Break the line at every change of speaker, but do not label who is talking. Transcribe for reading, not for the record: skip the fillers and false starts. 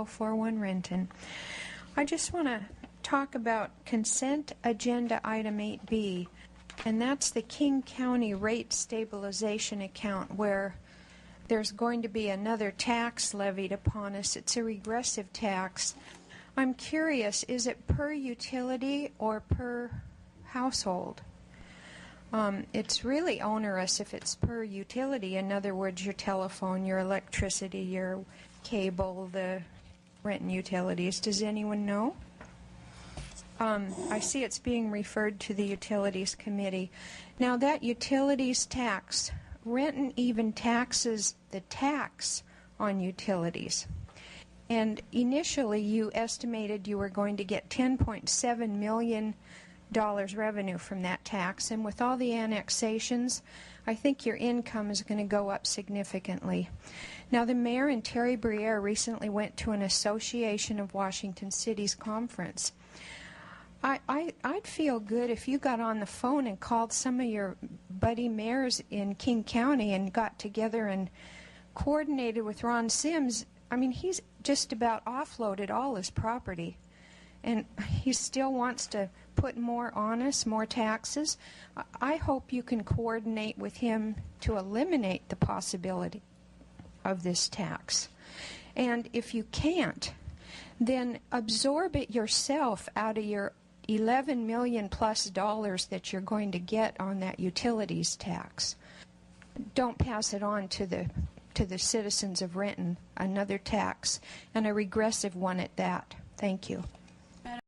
41 Renton. I just want to talk about consent agenda item 8B, and that's the King County Rate Stabilization Account, where there's going to be another tax levied upon us. It's a regressive tax. I'm curious, is it per utility or per household? It's really onerous if it's per utility. In other words, your telephone, your electricity, your cable, the Renton utilities. Does anyone know? I see it's being referred to the Utilities Committee. Now, that utilities tax, Renton even taxes the tax on utilities. And initially, you estimated you were going to get $10.7 million revenue from that tax. And with all the annexations, I think your income is going to go up significantly. Now, the mayor and Terry Briere recently went to an Association of Washington Cities conference. I'd feel good if you got on the phone and called some of your buddy mayors in King County and got together and coordinated with Ron Sims. I mean, he's just about offloaded all his property, and he still wants to put more on us, more taxes. I hope you can coordinate with him to eliminate the possibility of this tax. And if you can't, then absorb it yourself out of your $11 million plus that you're going to get on that utilities tax. Don't pass it on to the citizens of Renton, another tax, and a regressive one at that. Thank you.